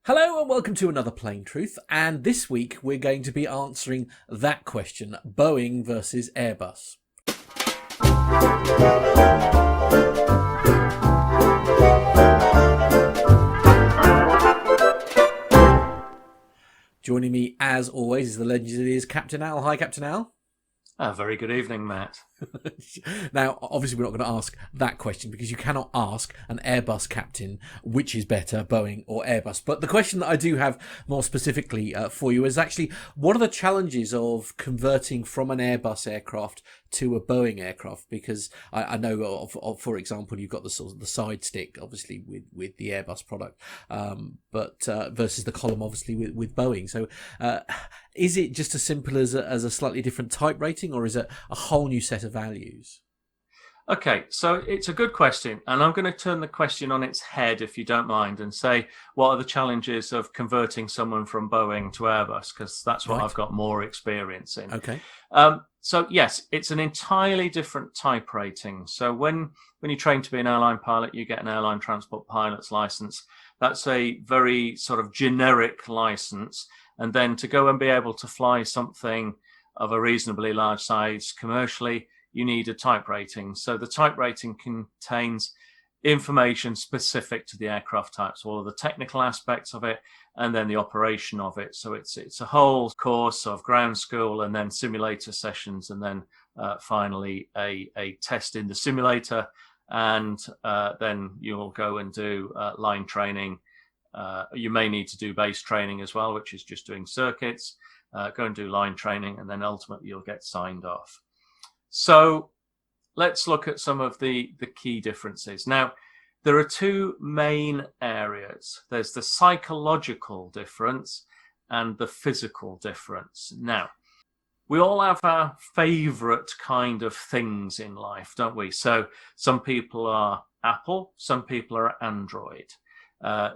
Hello and welcome to another Plain Truth, and this week we're going to be answering that question, Boeing versus Airbus. Joining me as always is the legend that is Captain Al. Hi Captain Al. Very good evening, Matt. Now, obviously, we're not going to ask that question because you cannot ask an Airbus captain which is better, Boeing or Airbus. But the question that I do have more specifically for you is actually, what are the challenges of converting from an Airbus aircraft to a Boeing aircraft? Because I know, for example, you've got the sort of the side stick, obviously, with the Airbus product, but versus the column, obviously, with Boeing. So is it just as simple as a slightly different type rating, or is it a whole new set of values? Okay, so it's a good question, and I'm going to turn the question on its head, if you don't mind, and say, what are the challenges of converting someone from Boeing to Airbus? Because that's what Right. I've got more experience in. Okay. So yes, it's an entirely different type rating. So when you train to be an airline pilot, you get an airline transport pilot's license. That's a very sort of generic license. And then to go and be able to fly something of a reasonably large size commercially, you need a type rating. So the type rating contains information specific to the aircraft types, all of the technical aspects of it, and then the operation of it. So it's a whole course of ground school and then simulator sessions, and then finally a test in the simulator, and then you'll go and do line training. You may need to do base training as well, which is just doing circuits. Go and do line training, and then ultimately you'll get signed off. So let's look at some of the key differences. Now, there are two main areas. There's the psychological difference and the physical difference. Now, we all have our favorite kind of things in life, don't we? So some people are Apple, some people are Android.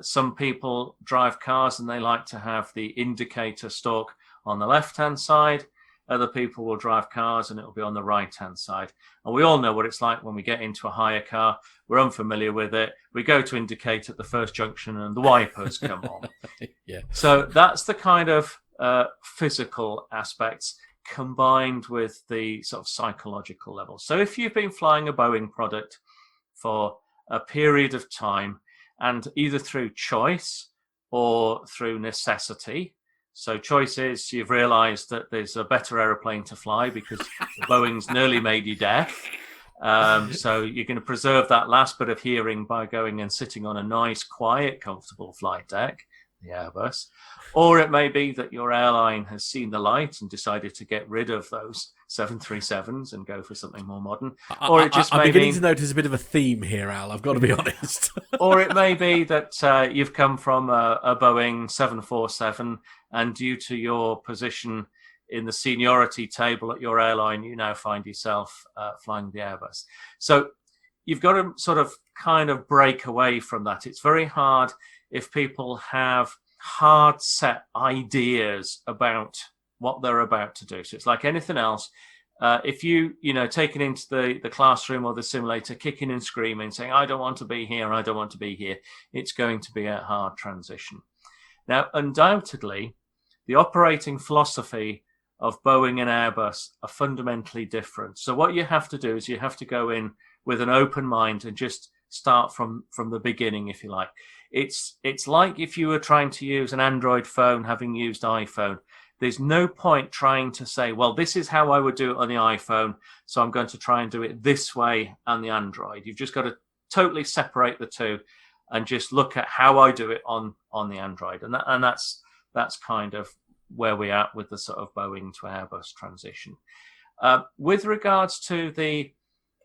Some people drive cars and they like to have the indicator stalk on the left-hand side. Other people will drive cars and it'll be on the right-hand side. And we all know what it's like when we get into a hire car. We're unfamiliar with it. We go to indicate at the first junction and the wipers come on. Yeah. So that's the kind of physical aspects combined with the sort of psychological level. So if you've been flying a Boeing product for a period of time, and either through choice or through necessity. So choice is you've realized that there's a better aeroplane to fly because Boeing's nearly made you deaf. So you're going to preserve that last bit of hearing by going and sitting on a nice, quiet, comfortable flight deck, the Airbus. Or it may be that your airline has seen the light and decided to get rid of those 737s and go for something more modern. Or it just I'm may beginning be, to notice a bit of a theme here, Al. I've got to be honest. or it may be that you've come from a Boeing 747, and due to your position in the seniority table at your airline, you now find yourself flying the Airbus. So you've got to sort of kind of break away from that. It's very hard if people have hard set ideas about what they're about to do. So it's like anything else. If you take it into the classroom or the simulator, kicking and screaming, saying, I don't want to be here, I don't want to be here, it's going to be a hard transition. Now, undoubtedly, the operating philosophy of Boeing and Airbus are fundamentally different. So what you have to do is you have to go in with an open mind and just start from the beginning, if you like. It's like if you were trying to use an Android phone, having used iPhone. There's no point trying to say, well, this is how I would do it on the iPhone, so I'm going to try and do it this way on the Android. You've just got to totally separate the two and just look at how I do it on the Android. And that's kind of where we're at with the sort of Boeing to Airbus transition. With regards to the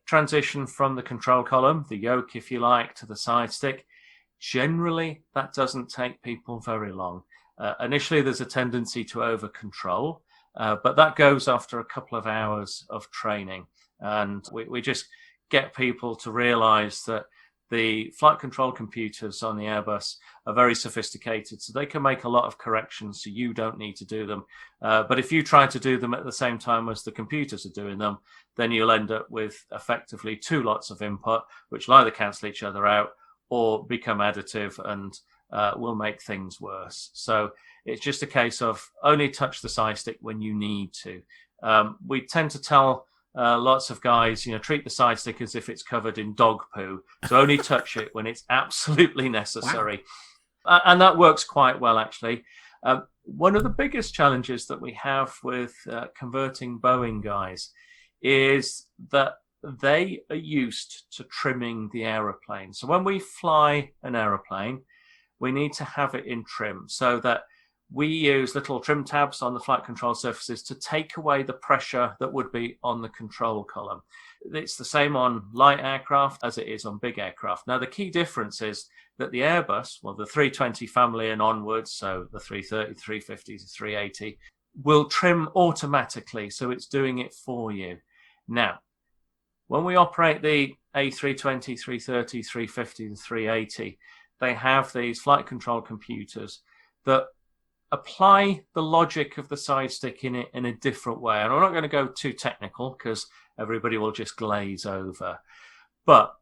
transition from the control column, the yoke, if you like, to the side stick, generally that doesn't take people very long. Initially, there's a tendency to over control, but that goes after a couple of hours of training. And we just get people to realize that the flight control computers on the Airbus are very sophisticated, so they can make a lot of corrections, so you don't need to do them. But if you try to do them at the same time as the computers are doing them, then you'll end up with effectively two lots of input, which will either cancel each other out or become additive and will make things worse. So it's just a case of only touch the side stick when you need to. We tend to tell lots of guys, treat the side stick as if it's covered in dog poo. So only touch it when it's absolutely necessary. Wow. And that works quite well, actually. One of the biggest challenges that we have with converting Boeing guys is that they are used to trimming the aeroplane. So when we fly an aeroplane, we need to have it in trim so that we use little trim tabs on the flight control surfaces to take away the pressure that would be on the control column. It's the same on light aircraft as it is on big aircraft. Now, the key difference is that the Airbus, well, the 320 family and onwards, so the 330, 350 to 380, will trim automatically, so it's doing it for you. Now, when we operate the A320, 330, 350 to 380, they have these flight control computers that apply the logic of the side stick in a different way. And I'm not going to go too technical because everybody will just glaze over. But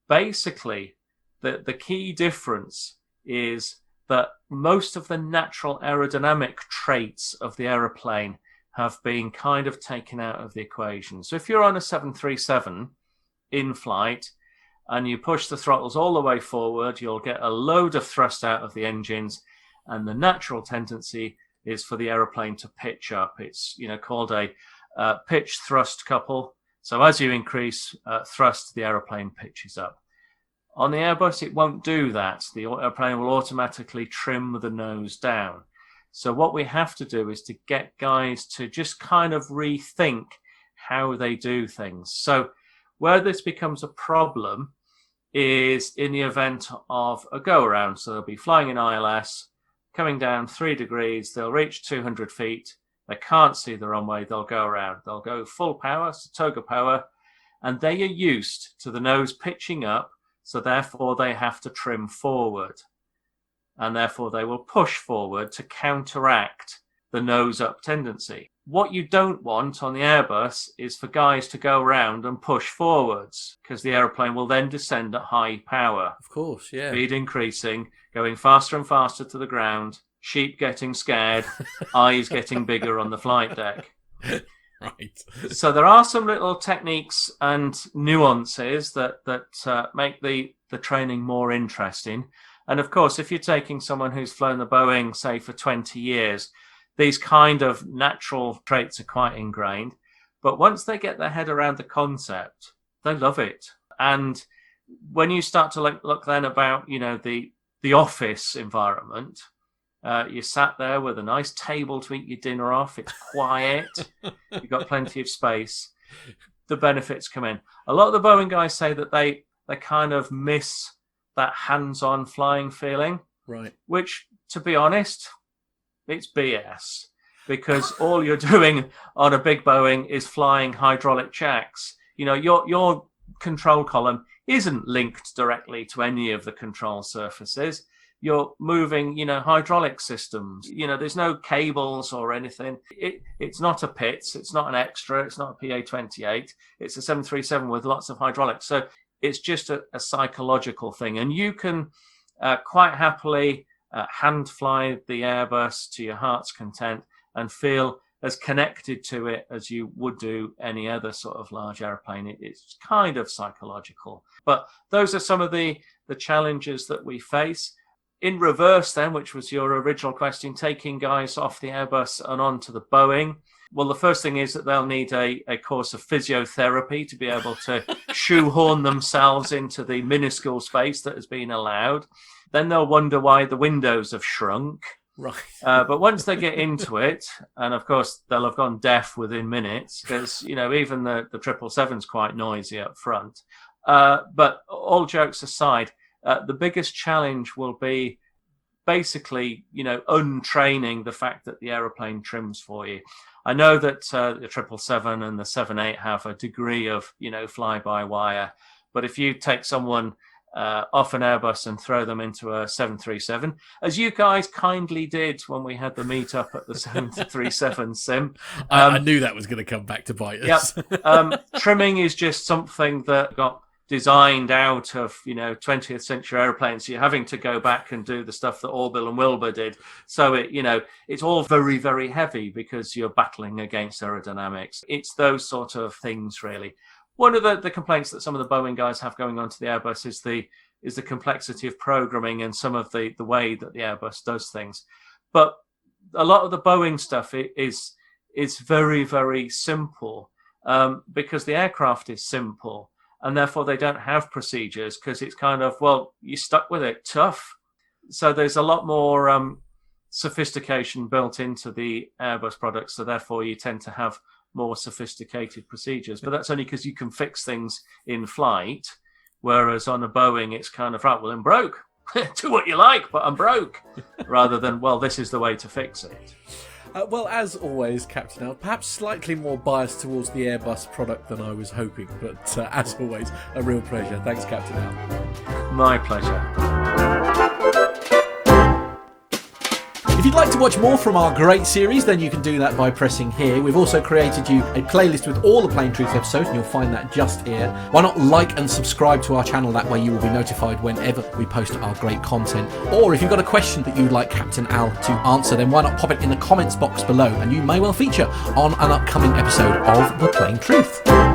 basically, the key difference is that most of the natural aerodynamic traits of the aeroplane have been kind of taken out of the equation. So if you're on a 737 in flight and you push the throttles all the way forward, you'll get a load of thrust out of the engines, and the natural tendency is for the aeroplane to pitch up. It's called a pitch thrust couple. So as you increase thrust, the aeroplane pitches up. On the Airbus, it won't do that. The airplane will automatically trim the nose down. So what we have to do is to get guys to just kind of rethink how they do things. So where this becomes a problem is in the event of a go-around. So they'll be flying in ILS, coming down 3 degrees, they'll reach 200 feet, they can't see the runway, they'll go around. They'll go full power, so toga power, and they are used to the nose pitching up, so therefore they have to trim forward. And therefore they will push forward to counteract the nose up tendency. What you don't want on the Airbus is for guys to go around and push forwards, because the aeroplane will then descend at high power. Of course, yeah. Speed increasing, going faster and faster to the ground, sheep getting scared, eyes getting bigger on the flight deck. Right. So there are some little techniques and nuances that make the training more interesting. And of course, if you're taking someone who's flown the Boeing, say, for 20 years, these kind of natural traits are quite ingrained. But once they get their head around the concept, they love it. And when you start to look then about, the office environment, you sat there with a nice table to eat your dinner off. It's quiet. You've got plenty of space. The benefits come in. A lot of the Boeing guys say that they kind of miss that hands-on flying feeling. Right. Which, to be honest, it's BS, because all you're doing on a big Boeing is flying hydraulic jacks. Your control column isn't linked directly to any of the control surfaces. You're moving, hydraulic systems. There's no cables or anything. It's not a PITS. It's not an extra. It's not a PA-28. It's a 737 with lots of hydraulics. So it's just a psychological thing. And you can quite happily hand fly the Airbus to your heart's content and feel as connected to it as you would do any other sort of large airplane. It's kind of psychological. But those are some of the challenges that we face. In reverse then, which was your original question, taking guys off the Airbus and onto the Boeing. Well, the first thing is that they'll need a course of physiotherapy to be able to shoehorn themselves into the minuscule space that has been allowed. Then they'll wonder why the windows have shrunk. Right. But once they get into it, and of course they'll have gone deaf within minutes, because even the 777's quite noisy up front. But all jokes aside, the biggest challenge will be basically, untraining the fact that the aeroplane trims for you. I know that the 777 and the 78 have a degree of, fly-by-wire. But if you take someone off an Airbus and throw them into a 737, as you guys kindly did when we had the meet-up at the 737 sim. I knew that was going to come back to bite us. Yep. Trimming is just something that got designed out of 20th century airplanes. So you're having to go back and do the stuff that Orville and Wilbur did. So it's all very, very heavy because you're battling against aerodynamics. It's those sort of things, really. One of the complaints that some of the Boeing guys have going on to the Airbus is the complexity of programming and some of the way that the Airbus does things. But a lot of the Boeing stuff is very, very simple because the aircraft is simple. And therefore, they don't have procedures because it's kind of, well, you're stuck with it, tough. So there's a lot more sophistication built into the Airbus products. So therefore, you tend to have more sophisticated procedures. But that's only because you can fix things in flight. Whereas on a Boeing, it's kind of, right, well, I'm broke. Do what you like, but I'm broke. Rather than, well, this is the way to fix it. Well, as always, Captain Al, perhaps slightly more biased towards the Airbus product than I was hoping, but as always, a real pleasure. Thanks, Captain Al. My pleasure. If you'd like to watch more from our great series, then you can do that by pressing here. We've also created you a playlist with all the Plain Truth episodes, and you'll find that just here. Why not like and subscribe to our channel? That way you will be notified whenever we post our great content. Or if you've got a question that you'd like Captain Al to answer, then why not pop it in the comments box below, and you may well feature on an upcoming episode of The Plain Truth.